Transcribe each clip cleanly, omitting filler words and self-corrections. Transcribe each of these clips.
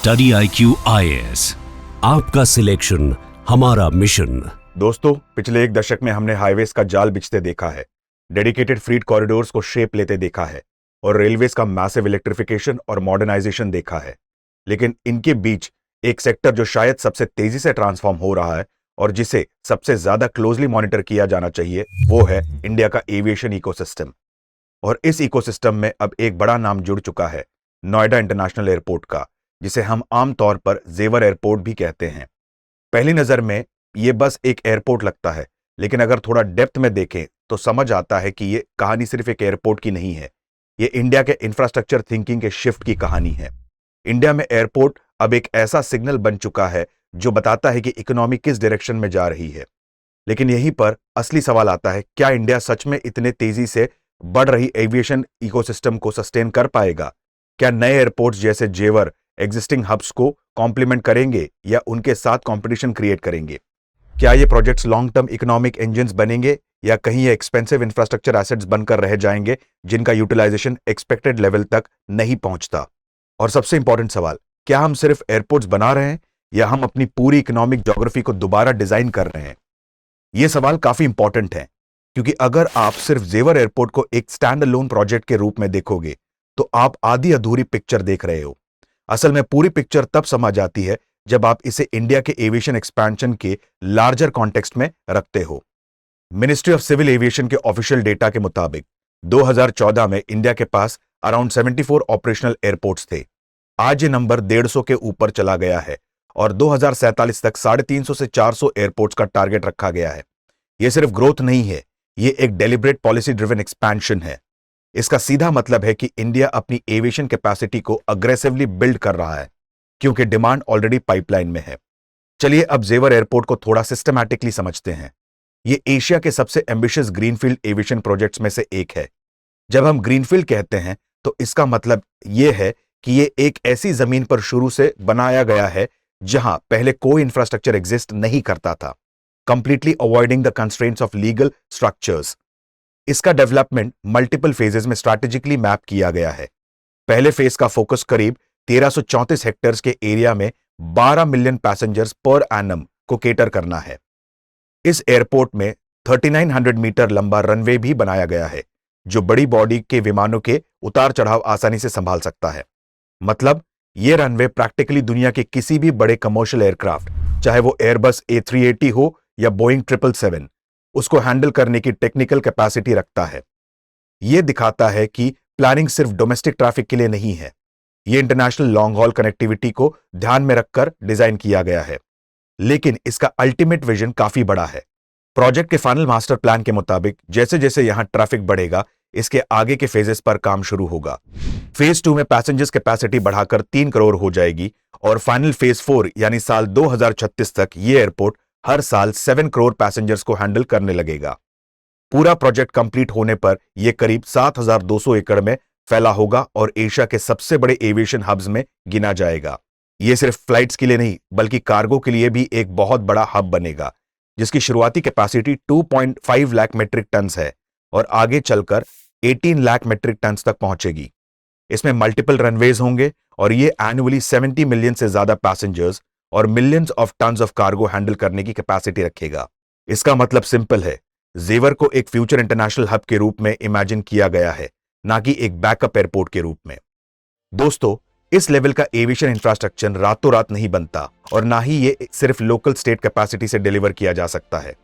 Study IQ IAS, आपका selection हमारा mission. दोस्तों, पिछले एक दशक में हमने हाईवेज का जाल बिछते देखा है, डेडिकेटेड फ्रीट कॉरिडोर्स को शेप लेते देखा है और रेलवेज का मैसिव इलेक्ट्रिफिकेशन और मॉडर्नाइजेशन देखा है। लेकिन इनके बीच एक सेक्टर जो शायद सबसे तेजी से ट्रांसफॉर्म हो रहा है और जिसे सबसे ज्यादा क्लोजली मॉनिटर किया जाना चाहिए, वो है इंडिया का एविएशन इकोसिस्टम। और इस इकोसिस्टम में अब एक बड़ा नाम जुड़ चुका है, नोएडा इंटरनेशनल एयरपोर्ट का, जिसे हम आमतौर पर जेवर एयरपोर्ट भी कहते हैं। पहली नजर में ये बस एक एयरपोर्ट लगता है, लेकिन अगर थोड़ा डेप्थ में देखें तो समझ आता है कि ये कहानी सिर्फ एक एयरपोर्ट की नहीं है, ये इंडिया के इंफ्रास्ट्रक्चर थिंकिंग के शिफ्ट की कहानी है। इंडिया में एयरपोर्ट अब एक ऐसा सिग्नल बन चुका है जो बताता है कि इकोनॉमी किस डायरेक्शन में जा रही है। लेकिन यहीं पर असली सवाल आता है, क्या इंडिया सच में इतने तेजी से बढ़ रही एविएशन इकोसिस्टम को सस्टेन कर पाएगा? क्या नए एयरपोर्ट्स जैसे जेवर एग्जिस्टिंग हब्स को कॉम्प्लीमेंट करेंगे या उनके साथ कंपटीशन क्रिएट करेंगे? क्या ये projects long term economic engines बनेंगे या कहीं ये एक्सपेंसिव इंफ्रास्ट्रक्चर एसेट्स बनकर रह जाएंगे जिनका यूटिलाइजेशन एक्सपेक्टेड लेवल तक नहीं पहुंचता? और सबसे इंपॉर्टेंट सवाल, क्या हम सिर्फ एयरपोर्ट्स बना रहे हैं या हम अपनी पूरी इकोनॉमिक ज्योग्राफी को दोबारा डिजाइन कर रहे हैं? यह सवाल काफी इंपॉर्टेंट है, क्योंकि अगर आप सिर्फ जेवर एयरपोर्ट को एक स्टैंड अलोन प्रोजेक्ट के रूप में देखोगे तो आप आधी अधूरी पिक्चर देख रहे हो। असल में पूरी पिक्चर तब समझ आती है जब आप इसे इंडिया के एविएशन एक्सपेंशन के लार्जर कॉन्टेक्स्ट में रखते हो। मिनिस्ट्री ऑफ सिविल एविएशन के ऑफिशियल डेटा के मुताबिक 2014 में इंडिया के पास अराउंड 74 ऑपरेशनल एयरपोर्ट्स थे। आज ये नंबर 150 के ऊपर चला गया है और 2047 तक 350 से 400 एयरपोर्ट्स का टारगेट रखा गया है। यह सिर्फ ग्रोथ नहीं है, यह एक डेलिब्रेट पॉलिसी ड्रिवन एक्सपेंशन है। इसका सीधा मतलब है कि इंडिया अपनी एविएशन कैपेसिटी को अग्रेसिवली बिल्ड कर रहा है, क्योंकि डिमांड ऑलरेडी पाइपलाइन में है। चलिए अब जेवर एयरपोर्ट को थोड़ा सिस्टमैटिकली समझते हैं। यह एशिया के सबसे एम्बिशियस ग्रीनफील्ड एविएशन प्रोजेक्ट्स में से एक है। जब हम ग्रीनफील्ड कहते हैं तो इसका मतलब यह है कि यह एक ऐसी जमीन पर शुरू से बनाया गया है जहां पहले कोई इंफ्रास्ट्रक्चर एग्जिस्ट नहीं करता था, completely avoiding the constraints of legal structures. इसका डेवलपमेंट मल्टीपल फेजेस में स्ट्रैटेजिकली मैप किया गया है। पहले फेज का फोकस करीब 1334 हेक्टेयर्स के एरिया में 12 मिलियन पैसेंजर्स पर एनम को केटर करना है। इस एयरपोर्ट में 3900 मीटर लंबा रनवे भी बनाया गया है, जो बड़ी बॉडी के विमानों के उतार चढ़ाव आसानी से संभाल सकता है। मतलब यह रनवे प्रैक्टिकली दुनिया के किसी भी बड़े कमर्शियल एयरक्राफ्ट, चाहे वो एयरबस A380 हो या बोइंग 777, उसको हैंडल करने की टेक्निकल कैपेसिटी रखता है। यह दिखाता है कि प्लानिंग सिर्फ डोमेस्टिक ट्रैफिक के लिए नहीं है, यह इंटरनेशनल लॉन्ग हॉल कनेक्टिविटी को ध्यान में रखकर डिजाइन किया गया है। लेकिन इसका अल्टीमेट विजन काफी बड़ा है। प्रोजेक्ट के फाइनल मास्टर प्लान के मुताबिक जैसे जैसे यहां ट्रैफिक बढ़ेगा, इसके आगे के फेजेस पर काम शुरू होगा। फेज 2 में पैसेंजर्स कैपेसिटी बढ़ाकर 3 करोड़ हो जाएगी और फाइनल फेज 4 यानी साल 2036 तक यह एयरपोर्ट हर साल 7 करोड़ पैसेंजर्स को हैंडल करने लगेगा। पूरा प्रोजेक्ट कंप्लीट होने पर यह करीब 7200 एकड़ में फैला होगा और एशिया के सबसे बड़े एविएशन हब्स में गिना जाएगा। यह सिर्फ फ्लाइट्स के लिए नहीं, बल्कि कार्गो के लिए भी एक बहुत बड़ा हब बनेगा, जिसकी शुरुआती कैपेसिटी 2.5 लाख मेट्रिक टन्स है और आगे चलकर 18 लाख मेट्रिक टन्स तक पहुंचेगी। इसमें मल्टीपल रनवेज होंगे और ये एनुअली 70 मिलियन से ज्यादा पैसेंजर्स और millions of tons of cargo handle करने की कैपेसिटी रखेगा। इसका मतलब सिंपल है, जेवर को एक फ्यूचर इंटरनेशनल हब के रूप में इमेजिन किया गया है, ना कि एक बैकअप एयरपोर्ट के रूप में। दोस्तों, इस लेवल का एविएशन इंफ्रास्ट्रक्चर रातों रात नहीं बनता और ना ही ये सिर्फ लोकल स्टेट कैपेसिटी से डिलीवर किया जा सकता है।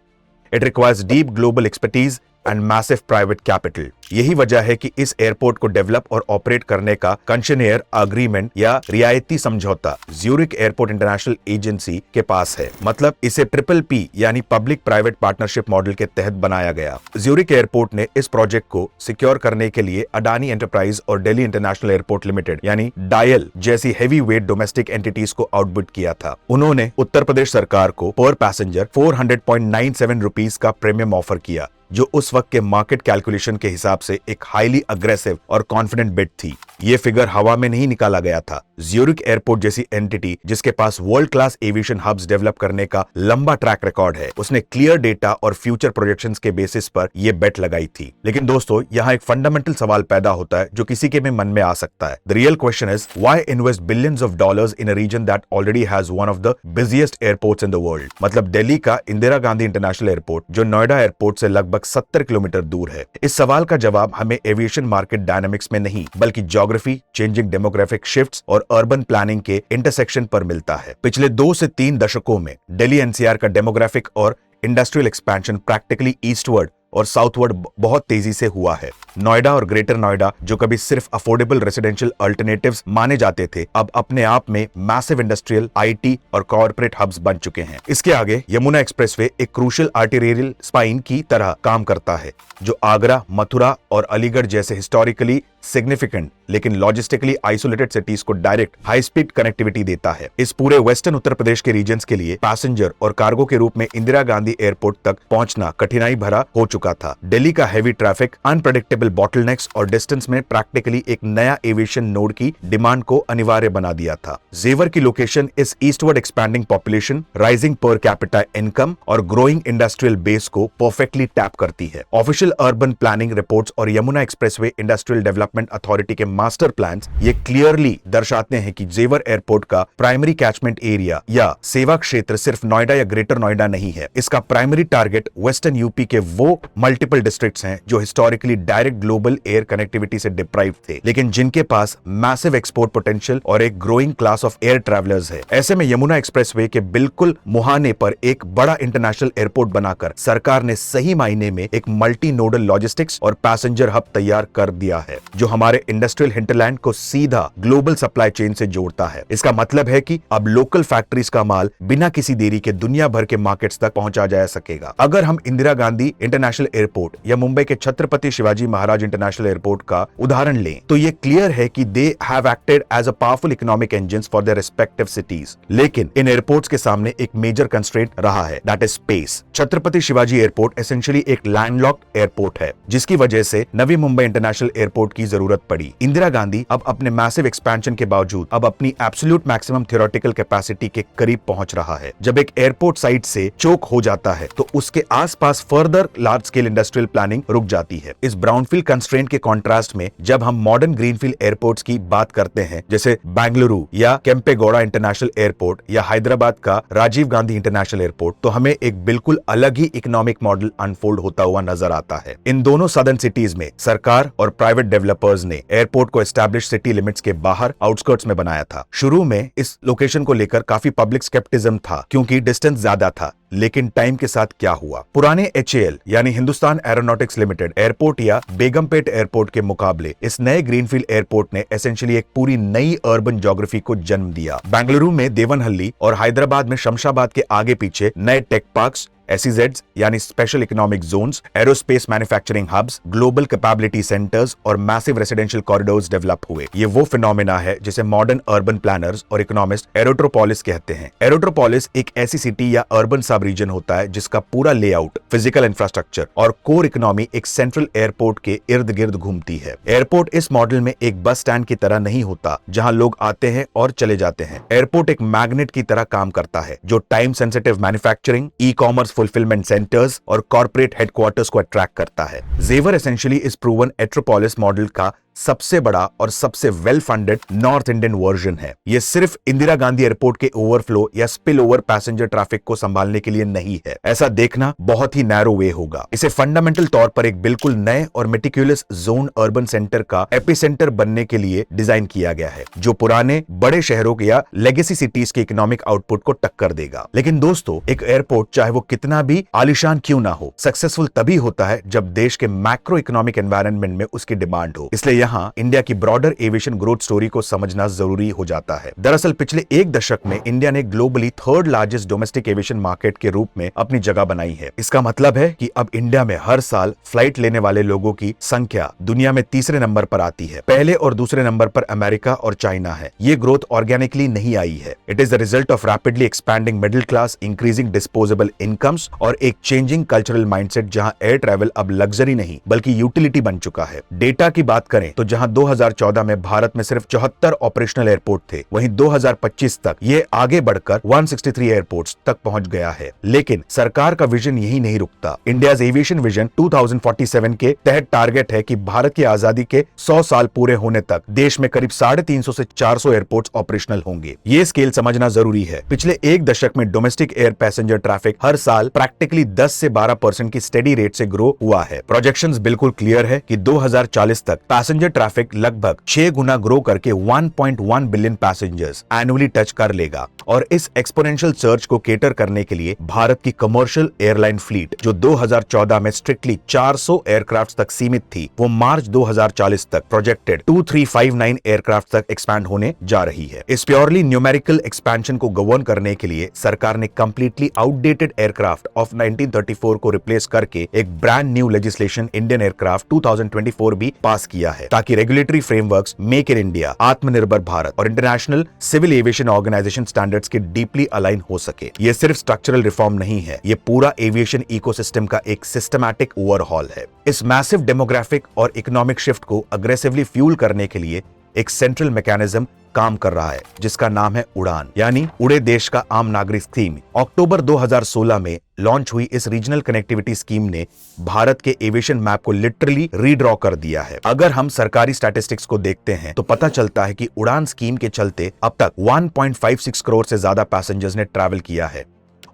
It requires deep global expertise and massive private capital. यही वजह है कि इस एयरपोर्ट को डेवलप और ऑपरेट करने का कंशनेयर अग्रीमेंट या रियायती समझौता ज्यूरिक एयरपोर्ट इंटरनेशनल एजेंसी के पास है। मतलब इसे PPP यानी पब्लिक प्राइवेट पार्टनरशिप मॉडल के तहत बनाया गया। ज्यूरिक एयरपोर्ट ने इस प्रोजेक्ट को सिक्योर करने के लिए अडानी एंटरप्राइज और दिल्ली इंटरनेशनल एयरपोर्ट लिमिटेड यानी डायल जैसी हैवी वेट डोमेस्टिक एंटिटीज को आउटबिड किया था। उन्होंने उत्तर प्रदेश सरकार को पर पैसेंजर 400.97 रुपीज का प्रीमियम ऑफर किया, जो उस वक्त के मार्केट कैलकुलेशन के हिसाब से एक हाईली अग्रेसिव और कॉन्फिडेंट बिड थी। ये फिगर हवा में नहीं निकाला गया था। ज्यूरिक एयरपोर्ट जैसी एंटिटी जिसके पास world class aviation hubs develop करने का लंबा ट्रैक रिकॉर्ड है, उसने क्लियर डेटा और फ्यूचर प्रोजेक्शंस के बेसिस पर यह बेट लगाई थी। लेकिन दोस्तों, यहाँ एक फंडामेंटल सवाल पैदा होता है जो किसी के भी मन में आ सकता है। The real question is why invest billions of dollars in a region that already has one of the busiest airports in the world. मतलब दिल्ली का इंदिरा गांधी इंटरनेशनल एयरपोर्ट जो नोएडा एयरपोर्ट से लगभग 70 किलोमीटर दूर है। इस सवाल का जवाब हमें एविएशन मार्केट डायनामिक्स में नहीं बल्कि ज्योग्राफी, चेंजिंग डेमोग्राफिक शिफ्ट्स और अर्बन प्लानिंग के इंटरसेक्शन पर मिलता है। पिछले 2 से 3 दशकों में दिल्ली एनसीआर का डेमोग्राफिक और इंडस्ट्रियल एक्सपेंशन प्रैक्टिकली ईस्टवर्ड और साउथवर्ड बहुत तेजी से हुआ है। नोएडा और ग्रेटर नोएडा जो कभी सिर्फ अफोर्डेबल रेसिडेंशियल अल्टरनेटिव्स माने जाते थे, अब अपने आप में मैसिव इंडस्ट्रियल, आईटी और कॉर्पोरेट हब्स बन चुके हैं। इसके आगे यमुना एक्सप्रेसवे एक क्रूशियल आर्टेरियल स्पाइन की तरह काम करता है जो आगरा, मथुरा और अलीगढ़ जैसे हिस्टोरिकली सिग्निफिकेंट लेकिन लॉजिस्टिकली आइसोलेटेड सिटीज को डायरेक्ट हाई स्पीड कनेक्टिविटी देता है। इस पूरे वेस्टर्न उत्तर प्रदेश के रीजन्स के लिए पैसेंजर और कार्गो के रूप में इंदिरा गांधी एयरपोर्ट तक पहुंचना कठिनाई भरा हो चुका था। दिल्ली का हैवी ट्रैफिक, अनप्रेडिक्टेबल बॉटलनेक्स और डिस्टेंस में प्रैक्टिकली एक नया एविएशन नोड की डिमांड को अनिवार्य बना दिया था। जेवर की लोकेशन इस eastward expanding population, rising per capita income और ग्रोइंग इंडस्ट्रियल बेस को परफेक्टली टैप करती है। ऑफिशियल अर्बन प्लानिंग रिपोर्ट्स और Yamuna expressway industrial development authority के मास्टर प्लान्स ये क्लियरली दर्शाते हैं कि जेवर एयरपोर्ट का प्राइमरी कैचमेंट एरिया या सेवा क्षेत्र सिर्फ नोएडा या ग्रेटर नोएडा नहीं है। इसका प्राइमरी टारगेट वेस्टर्न यूपी के वो मल्टीपल डिस्ट्रिक्ट्स हैं जो historically direct global air connectivity से डिप्राइव्ड थे, लेकिन जिनके पास मैसिव एक्सपोर्ट पोटेंशियल और एक growing class of air travellers है। ऐसे में यमुना एक्सप्रेसवे के बिल्कुल मुहाने पर एक बड़ा इंटरनेशनल एयरपोर्ट बनाकर सरकार ने सही मायने में एक मल्टी नोडल लॉजिस्टिक्स और पैसेंजर हब तैयार कर दिया है जो हमारे इंडस्ट्रियल हिंटरलैंड को सीधा ग्लोबल सप्लाई चेन से जोड़ता है। इसका मतलब है कि अब लोकल फैक्ट्रीज का माल बिना किसी देरी के दुनिया भर के मार्केट्स तक पहुंचा जा सकेगा। अगर हम इंदिरा गांधी इंटरनेशनल एयरपोर्ट या मुंबई के छत्रपति शिवाजी महाराज इंटरनेशनल एयरपोर्ट का उदाहरण लें तो ये क्लियर है कि they have acted as a powerful economic engines for their respective cities. लेकिन इन एयरपोर्ट्स के सामने एक मेजर कंस्ट्रेंट रहा है, that is space. Chhatrapati Shivaji airport essentially एक लैंडलॉक्ड एयरपोर्ट है जिसकी वजह से नवी मुंबई इंटरनेशनल एयरपोर्ट की जरूरत पड़ी। इंदिरा गांधी अब अपने मैसिव एक्सपेंशन के बावजूद अब अपनी एब्सोल्यूट मैक्सिमम थ्योरेटिकल कैपेसिटी के करीब पहुंच रहा है। जब एक एयरपोर्ट साइट से चोक हो जाता है तो उसके आसपास further large scale industrial planning रुक जाती है। इस ब्राउनफील्ड कंस्ट्रेंट के कॉन्ट्रास्ट में जब हम मॉडर्न ग्रीनफील्ड एयरपोर्ट्स की बात करते हैं जैसे बेंगलुरु या केम्पेगौड़ा इंटरनेशनल एयरपोर्ट या हैदराबाद का राजीव गांधी इंटरनेशनल एयरपोर्ट, तो हमें एक बिल्कुल अलग ही इकोनॉमिक मॉडल अनफोल्ड होता हुआ नजर आता है। इन दोनों सदर्न सिटीज में सरकार और प्राइवेट डेवलपर्स ने एयरपोर्ट को एस्टैब्लिश सिटी लिमिट्स के बाहर आउटस्कर्ट्स में बनाया था। शुरू में इस लोकेशन को लेकर काफी पब्लिक स्केप्टिज्म था क्योंकि डिस्टेंस ज्यादा था, लेकिन टाइम के साथ क्या हुआ, पुराने HAL यानी हिंदुस्तान एरोनॉटिक्स लिमिटेड एयरपोर्ट या बेगमपेट एयरपोर्ट के मुकाबले इस नए ग्रीनफील्ड एयरपोर्ट ने एसेंशियली एक पूरी नई अर्बन ज्योग्राफी को जन्म दिया। बेंगलुरु में देवनहल्ली और हैदराबाद में शमशाबाद के आगे पीछे नए टेक पार्क्स, SEZs यानी special economic zones, aerospace manufacturing hubs, global capability centres और मैसिव रेसिडेंशियल कॉरिडोर्स डेवलप हुए। ये वो फिनोमेना है जिसे मॉडर्न अर्बन प्लानर्स और इकोनॉमिस्ट एरोट्रोपोलिस कहते हैं। एरोट्रोपोलिस एक ऐसी सिटी या अर्बन सब रीजन होता है जिसका पूरा लेआउट, फिजिकल इंफ्रास्ट्रक्चर और कोर इकोनॉमी एक सेंट्रल एयरपोर्ट के इर्द गिर्द घूमती है। एयरपोर्ट इस मॉडल में एक बस स्टैंड की तरह नहीं होता जहां लोग आते हैं और चले जाते हैं। एयरपोर्ट एक मैग्नेट की तरह काम करता है जो time sensitive manufacturing, e commerce fulfilment centres और कॉर्पोरेट हेडक्वार्टर्स को अट्रैक्ट करता है। जेवर एसेंशियली इस प्रूवन एट्रोपोलिस मॉडल का सबसे बड़ा और सबसे well funded north Indian version है। यह सिर्फ इंदिरा गांधी एयरपोर्ट के ओवरफ्लो या स्पिल ओवर पैसेंजर ट्रैफिक को संभालने के लिए नहीं है। ऐसा देखना बहुत ही नैरो वे होगा। इसे फंडामेंटल तौर पर एक बिल्कुल नए और मेटिकुलस जोन अर्बन सेंटर का एपिसेंटर बनने के लिए डिजाइन किया गया है जो पुराने बड़े शहरों या लेगेसी सिटीज के इकोनॉमिक आउटपुट को टक्कर देगा। लेकिन दोस्तों, एक एयरपोर्ट चाहे वो कितना भी आलिशान क्यों ना हो, सक्सेसफुल तभी होता है जब देश के मैक्रो इकोनॉमिक एनवायरनमेंट में उसकी डिमांड हो। इसलिए यहाँ इंडिया की ब्रॉडर एविएशन ग्रोथ स्टोरी को समझना जरूरी हो जाता है। दरअसल पिछले एक दशक में इंडिया ने globally third largest domestic aviation market के रूप में अपनी जगह बनाई है। इसका मतलब है कि अब इंडिया में हर साल फ्लाइट लेने वाले लोगों की संख्या दुनिया में तीसरे नंबर पर आती है। पहले और दूसरे नंबर पर अमेरिका और चाइना है। ये ग्रोथ ऑर्गेनिकली नहीं आई है। It is the result of rapidly expanding middle class, increasing disposable incomes और एक चेंजिंग कल्चरल माइंडसेट जहां एयर ट्रैवल अब लग्जरी नहीं बल्कि यूटिलिटी बन चुका है। डेटा की बात करें तो जहां 2014 में भारत में सिर्फ 74 ऑपरेशनल एयरपोर्ट थे, वहीं 2025 तक ये आगे बढ़कर 163 एयरपोर्ट्स तक पहुंच गया है। लेकिन सरकार का विजन यही नहीं रुकता। इंडियाज एविएशन विजन 2047 के तहत टारगेट है कि भारत की आजादी के 100 साल पूरे होने तक देश में करीब 350 से 400 एयरपोर्ट्स ऑपरेशनल होंगे। ये स्केल समझना जरूरी है। पिछले एक दशक में डोमेस्टिक एयर पैसेंजर ट्रैफिक हर साल प्रैक्टिकली 10 से 12% की स्टेडी रेट से ग्रो हुआ है। प्रोजेक्शंस बिल्कुल क्लियर है कि 2040 तक पैसेंजर ट्रैफिक लगभग 6 गुना ग्रो करके 1.1 बिलियन पैसेंजर्स एनुअली टच कर लेगा। और इस एक्सपोनेंशियल सर्ज को केटर करने के लिए भारत की कमर्शियल एयरलाइन फ्लीट, जो 2014 में स्ट्रिक्टली 400 एयरक्राफ्ट तक सीमित थी, वो मार्च 2040 तक प्रोजेक्टेड 2359 एयरक्राफ्ट तक एक्सपैंड होने जा रही है। इस प्योरली न्यूमेरिकल एक्सपेंशन को गवर्न करने के लिए सरकार ने कंप्लीटली आउटडेटेड एयरक्राफ्ट ऑफ 1934 को रिप्लेस करके एक brand new legislation Indian aircraft 2024 भी पास किया है, ताकि regulatory frameworks make in India, Atmanirbhar Bharat और international civil aviation organisation standards के डीपली अलाइन हो सके। ये सिर्फ स्ट्रक्चरल रिफॉर्म नहीं है, ये पूरा एविएशन इकोसिस्टम का एक सिस्टमैटिक ओवरहॉल है। इस मैसिव डेमोग्राफिक और इकोनॉमिक शिफ्ट को अग्रेसिवली फ्यूल करने के लिए एक सेंट्रल मैकेनिज्म काम कर रहा है, जिसका नाम है उड़ान, यानी उड़े देश का आम नागरिक स्कीम। अक्टूबर 2016 में लॉन्च हुई इस रीजनल कनेक्टिविटी स्कीम ने भारत के एविएशन मैप को लिटरली रीड्रॉ कर दिया है। अगर हम सरकारी स्टैटिस्टिक्स को देखते हैं तो पता चलता है कि उड़ान स्कीम के चलते अब तक 1.56 करोड़ से ज्यादा पैसेंजर्स ने ट्रैवल किया है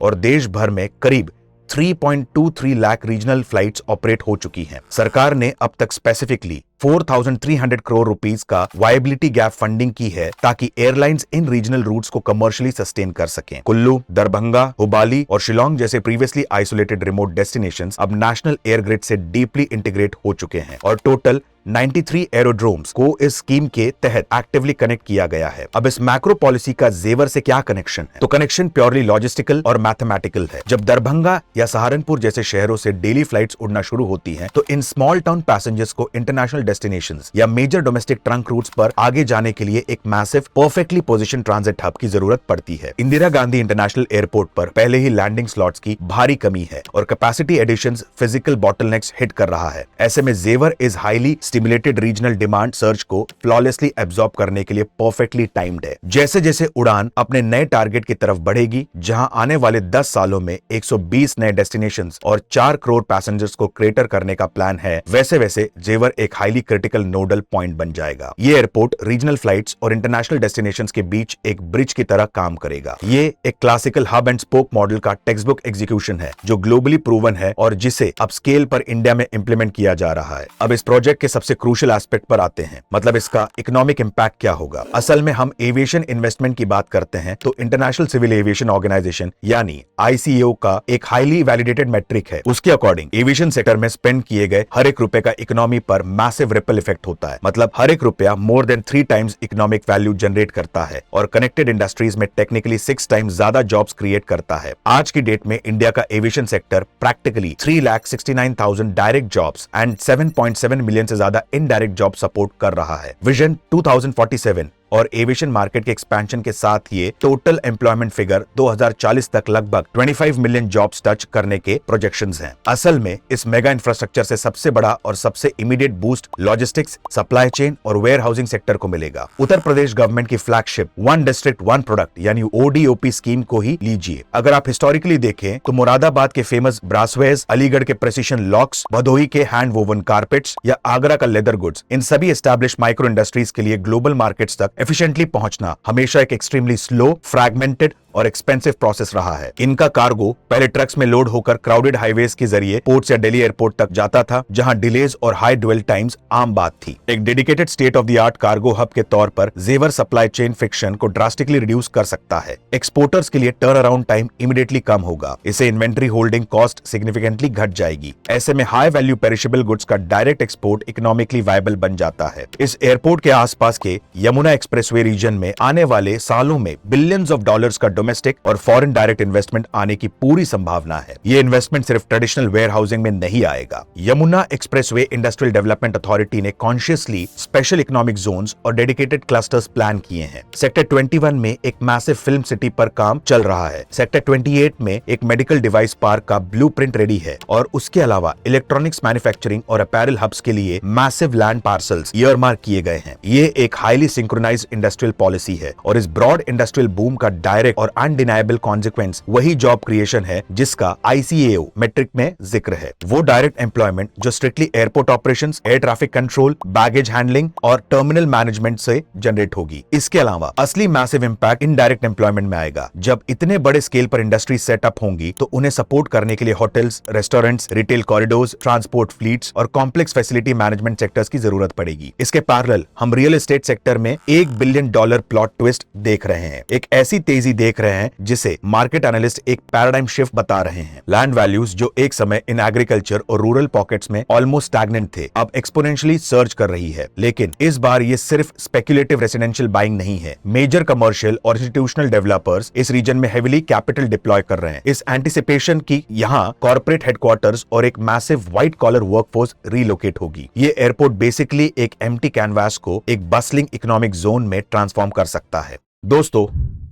और देश भर में करीब 3.23 लाख रीजनल फ्लाइट्स ऑपरेट हो चुकी हैं। सरकार ने अब तक स्पेसिफिकली 4,300 करोड़ रुपीस का वायबिलिटी गैप फंडिंग की है, ताकि एयरलाइंस इन रीजनल रूट्स को कमर्शियली सस्टेन कर सकें। कुल्लू, दरभंगा, हुबाली और शिलोंग जैसे प्रीवियसली आइसोलेटेड रिमोट डेस्टिनेशंस अब नेशनल एयर ग्रिड से डीपली इंटीग्रेट हो चुके हैं और टोटल 93 एरोड्रोम्स को इस स्कीम के तहत एक्टिवली कनेक्ट किया गया है। अब इस मैक्रो पॉलिसी का जेवर से क्या कनेक्शन है? तो कनेक्शन प्योरली लॉजिस्टिकल और मैथमेटिकल है। जब दरभंगा या सहारनपुर जैसे शहरों से डेली फ्लाइट्स उड़ना शुरू होती हैं, तो इन स्मॉल टाउन पैसेंजर्स को इंटरनेशनल डेस्टिनेशंस या मेजर डोमेस्टिक ट्रंक रूट्स पर आगे जाने के लिए एक massive perfectly position transit hub की जरूरत पड़ती है। इंदिरा गांधी इंटरनेशनल एयरपोर्ट पर पहले ही लैंडिंग स्लॉट्स की भारी कमी है और capacity additions physical bottlenecks hit कर रहा है। ऐसे में Jewar is highly stimulated regional demand search को फ्लॉलेसली एब्जॉर्ब करने के लिए परफेक्टली टाइम्ड है। जैसे जैसे उड़ान अपने नए टारगेट की तरफ बढ़ेगी, जहां आने वाले 10 सालों में 120 नए डेस्टिनेशंस और 4 करोड़ पैसेंजर्स को क्रेटर करने का प्लान है, वैसे वैसे जेवर एक हाईली क्रिटिकल नोडल पॉइंट बन जाएगा। ये एयरपोर्ट रीजनल फ्लाइट्स और इंटरनेशनल डेस्टिनेशंस के बीच एक ब्रिज की तरह काम करेगा। ये एक classical hub and spoke model का टेक्स्ट बुक एग्जीक्यूशन है, जो ग्लोबली प्रूवन है और जिसे अब स्केल पर इंडिया में इंप्लीमेंट किया जा रहा है। अब इस प्रोजेक्ट के सबसे क्रूशियल एस्पेक्ट पर आते हैं, मतलब इसका इकोनॉमिक इंपैक्ट क्या होगा। असल में हम एविएशन इन्वेस्टमेंट की बात करते हैं तो इंटरनेशनल सिविल एविएशन ऑर्गेनाइजेशन यानी ICAO का एक हाईली वैलिडेटेड मेट्रिक है। उसके अकॉर्डिंग एविएशन सेक्टर में स्पेंड किए गए हर एक रुपए का इकोनॉमी पर मैसिव रिपल इफेक्ट होता है। मतलब हर एक रुपया more than 3 times economic value generate करता है और कनेक्टेड इंडस्ट्रीज में टेक्निकली 6 टाइम्स ज्यादा जॉब्स क्रिएट करता है। आज की डेट में इंडिया का aviation sector practically 3,69,000 direct jobs and 7.7 million से ज्यादा इनडायरेक्ट जॉब सपोर्ट कर रहा है। विजन 2047 और एविएशन मार्केट के एक्सपेंशन के साथ ये टोटल एम्प्लॉयमेंट फिगर 2040 तक लगभग 25 मिलियन जॉब्स टच करने के प्रोजेक्शंस हैं। असल में इस मेगा इंफ्रास्ट्रक्चर से सबसे बड़ा और सबसे immediate boost logistics, supply chain और वेयर हाउसिंग सेक्टर को मिलेगा। उत्तर प्रदेश गवर्नमेंट की flagship one district one product यानी ODOP स्कीम को ही लीजिए। अगर आप हिस्टोरिकली देखें तो मुरादाबाद के फेमस ब्रासवेयर्स, अलीगढ़ के प्रेसिशन लॉक्स, भदोही के हैंड वोवन कारपेट्स या आगरा का लेदर गुड्स, इन सभी एस्टैब्लिश माइक्रो इंडस्ट्रीज के लिए ग्लोबल मार्केट्स तक एफिशिएंटली पहुंचना हमेशा एक एक्सट्रीमली स्लो, फ्रैगमेंटेड और एक्सपेंसिव प्रोसेस रहा है। इनका कार्गो पहले ट्रक्स में लोड होकर क्राउडेड हाईवेज के जरिए पोर्ट्स या दिल्ली एयरपोर्ट तक जाता था, जहां डिलेज और हाई ड्वेल टाइम्स आम बात थी। एक dedicated state of the art cargo hub के तौर पर जेवर सप्लाई चेन फ्रिक्शन को ड्रास्टिकली रिड्यूस कर सकता है। एक्सपोर्टर्स के लिए टर्न अराउंड टाइम इमीडिएटली कम होगा, इससे इन्वेंट्री होल्डिंग कॉस्ट सिग्निफिकेंटली घट जाएगी। ऐसे में हाई वैल्यू पेरिशेबल गुड्स का डायरेक्ट एक्सपोर्ट इकोनॉमिकली वायबल बन जाता है। इस एयरपोर्ट के आसपास के यमुना एक्सप्रेसवे रीजन में आने वाले सालों में बिलियंस ऑफ डॉलर्स का डोमेस्टिक और फॉरेन डायरेक्ट इन्वेस्टमेंट आने की पूरी संभावना है। ये इन्वेस्टमेंट सिर्फ ट्रेडिशनल वेयर हाउसिंग में नहीं आएगा। Yamuna expressway industrial development authority ने कॉन्शियसली स्पेशल इकोनॉमिक जोन्स और डेडिकेटेड क्लस्टर्स प्लान किए हैं। सेक्टर 21 में एक मैसिव फिल्म सिटी पर काम चल रहा है। सेक्टर 28 में एक मेडिकल डिवाइस पार्क का ब्लूप्रिंट रेडी है और उसके अलावा इलेक्ट्रॉनिक्स मैन्युफैक्चरिंग और अपैरल हब्स के लिए मैसिव लैंड पार्सल्स ईयरमार्क किए गए हैं। ये एक हाईली सिंक्रोनाइज्ड इंडस्ट्रियल पॉलिसी है और इस ब्रॉड इंडस्ट्रियल बूम का डायरेक्ट और अनडिनाइबल कॉन्सिक्वेंस वही जॉब क्रिएशन है जिसका ICAO मैट्रिक में जिक्र है। वो डायरेक्ट एम्प्लॉयमेंट जो strictly airport operations, air traffic control, baggage handling और टर्मिनल मैनेजमेंट से जनरेट होगी। इसके अलावा असली मैसिव इंपैक्ट इनडायरेक्ट एम्प्लॉयमेंट में आएगा। जब इतने बड़े स्केल पर इंडस्ट्री सेटअप होंगी तो उन्हें सपोर्ट करने के लिए hotels, restaurants, retail corridors, transport fleets और कॉम्प्लेक्स फैसिलिटी मैनेजमेंट सेक्टर्स की जरूरत पड़ेगी। इसके पैरेलल हम रियल एस्टेट सेक्टर में $1 बिलियन प्लॉट ट्विस्ट देख रहे हैं। एक ऐसी तेजी देख रहे हैं जिसे मार्केट एनालिस्ट एक पैराडाइम शिफ्ट बता रहे हैं। लैंड वैल्यूज जो एक समय इन एग्रीकल्चर और रूरल पॉकेट्स में ऑलमोस्ट स्टैग्नेंट थे, अब एक्सपोनेंशियली सर्ज कर रही है। लेकिन इस बार ये सिर्फ स्पेक्युलेटिव रेसिडेंशियल बाइंग नहीं है। मेजर कमर्शियल और इंस्टीट्यूशनल डेवलपर्स इस रीजन में हेविली कैपिटल डिप्लॉय कर रहे हैं। इस एंटिसिपेशन की यहाँ कॉर्पोरेट हेडक्वार्टर्स और एक massive white collar workforce relocate होगी। ये एयरपोर्ट बेसिकली एक एम्प्टी कैनवास को एक बस्लिंग इकोनॉमिक जोन में ट्रांसफॉर्म कर सकता है। दोस्तों,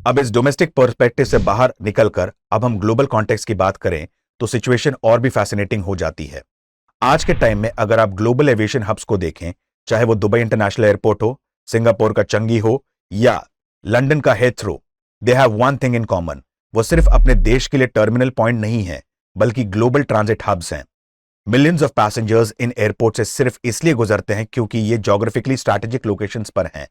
अब इस डोमेस्टिक पर्सपेक्टिव से बाहर निकलकर अब हम ग्लोबल कॉन्टेक्स्ट की बात करें तो सिचुएशन और भी फैसिनेटिंग हो जाती है। आज के टाइम में अगर आप ग्लोबल एविएशन हब्स को देखें, चाहे वो दुबई इंटरनेशनल एयरपोर्ट हो, सिंगापुर का चंगी हो या लंदन का Heathrow, they have one thing in common. वो सिर्फ अपने देश के लिए टर्मिनल पॉइंट नहीं है बल्कि ग्लोबल ट्रांजिट हब्स हैं। Millions of passengers in airport से सिर्फ इसलिए गुजरते हैं क्योंकि ये ज्योग्राफिकली स्ट्रैटेजिक लोकेशंस पर हैं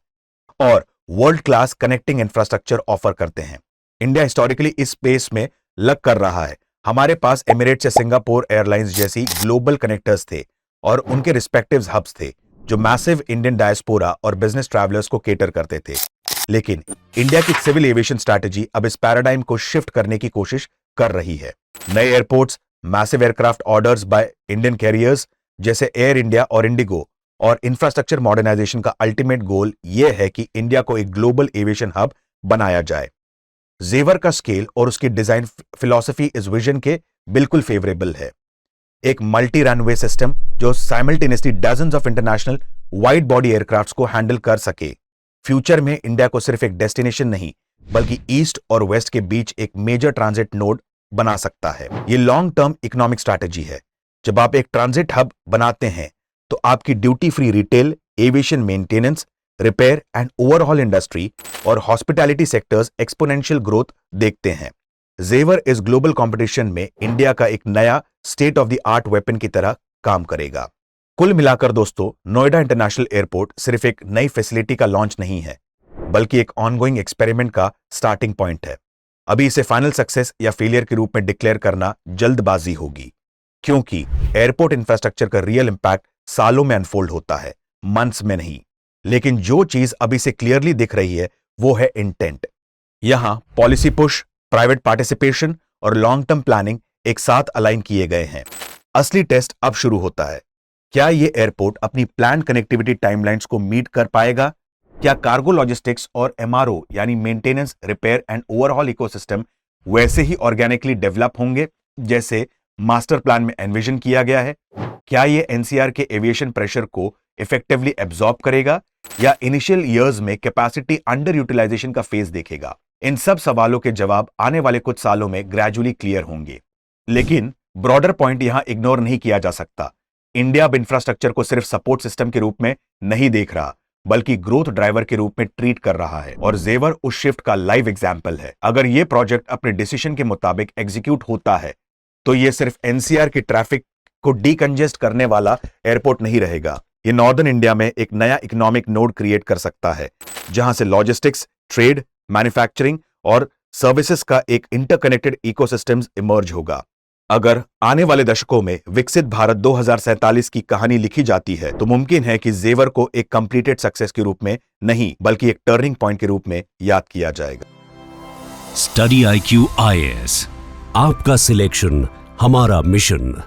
और world class connecting infrastructure offer करते हैं। इंडिया हिस्टोरिकली इस स्पेस में लग कर रहा है। हमारे पास एमिरेट्स या सिंगापुर एयरलाइंस जैसी ग्लोबल कनेक्टर्स थे और उनके रिस्पेक्टिव हब्स थे जो मैसिव इंडियन डायस्पोरा और बिजनेस ट्रैवलर्स को केटर करते थे। लेकिन इंडिया की सिविल एविएशन स्ट्रैटेजी अब इस पैराडाइम को शिफ्ट करने की कोशिश कर रही है। नए airports, massive aircraft orders by Indian carriers जैसे एयर इंडिया और इंडिगो और इंफ्रास्ट्रक्चर मॉडर्नाइजेशन का अल्टीमेट गोल यह है कि इंडिया को एक ग्लोबल एविएशन हब बनाया जाए। जेवर का स्केल और उसकी डिजाइन फिलॉसफी इस विजन के बिल्कुल फेवरेबल है। एक मल्टी रनवे सिस्टम जो simultaneously dozens of international wide body aircrafts को हैंडल कर सके। फ्यूचर में इंडिया को सिर्फ एक डेस्टिनेशन नहीं बल्कि ईस्ट और वेस्ट के बीच एक मेजर ट्रांजिट नोड बना सकता है। ये लॉन्ग टर्म इकोनॉमिक स्ट्रैटेजी है। जब आप एक ट्रांजिट हब बनाते हैं तो आपकी duty free retail, aviation maintenance, repair and overhaul industry और हॉस्पिटैलिटी सेक्टर्स एक्सपोनेंशियल ग्रोथ देखते हैं। जेवर इस ग्लोबल कंपटीशन में इंडिया का एक नया state of the art weapon की तरह काम करेगा। कुल मिलाकर दोस्तों, नोएडा इंटरनेशनल एयरपोर्ट सिर्फ एक नई फैसिलिटी का लॉन्च नहीं है बल्कि एक ऑनगोइंग एक्सपेरिमेंट का स्टार्टिंग पॉइंट है। अभी इसे फाइनल सक्सेस या फेलियर के रूप में डिक्लेयर करना जल्दबाजी होगी क्योंकि एयरपोर्ट इंफ्रास्ट्रक्चर का रियल इंपैक्ट सालों में अनफोल्ड होता है, मंथ्स में नहीं। लेकिन जो चीज अभी से क्लियरली दिख रही है वो है इंटेंट। यहां पॉलिसी पुश, प्राइवेट पार्टिसिपेशन और लॉन्ग टर्म प्लानिंग एक साथ अलाइन किए गए हैं। असली टेस्ट अब शुरू होता है। क्या ये एयरपोर्ट अपनी प्लान कनेक्टिविटी टाइमलाइंस को मीट कर पाएगा? क्या कार्गो लॉजिस्टिक्स और MRO यानी maintenance, repair and overhaul ecosystem वैसे ही ऑर्गेनिकली डेवलप होंगे जैसे मास्टर प्लान में एनविजन किया गया है? क्या ये NCR के एविएशन प्रेशर को इफेक्टिवली एब्जॉर्ब करेगा या इनिशियल ईयर्स में कैपेसिटी अंडर यूटिलाइजेशन का फेज देखेगा? इन सब सवालों के जवाब आने वाले कुछ सालों में ग्रेजुअली क्लियर होंगे। लेकिन ब्रॉडर पॉइंट यहां इग्नोर नहीं किया जा सकता। इंडिया अब इंफ्रास्ट्रक्चर को सिर्फ सपोर्ट सिस्टम के रूप में नहीं देख रहा बल्कि ग्रोथ ड्राइवर के रूप में ट्रीट कर रहा है और जेवर उस शिफ्ट का लाइव एग्जाम्पल है। अगर यह प्रोजेक्ट अपने डिसीजन के मुताबिक एग्जीक्यूट होता है तो यह सिर्फ NCR की ट्रैफिक को डीकंजेस्ट करने वाला एयरपोर्ट नहीं रहेगा। ये नॉर्दर्न इंडिया में एक नया इकोनॉमिक नोड क्रिएट कर सकता है जहां से लॉजिस्टिक्स, ट्रेड, मैन्युफैक्चरिंग और सर्विसेज का एक इंटरकनेक्टेड इकोसिस्टम्स इमर्ज होगा। अगर आने वाले दशकों में विकसित भारत 2047 की कहानी लिखी जाती है तो मुमकिन है कि जेवर को एक कंप्लीटेड सक्सेस के रूप में नहीं बल्कि एक टर्निंग पॉइंट के रूप में याद किया जाएगा। स्टडी IQ IAS, आपका सिलेक्शन हमारा मिशन।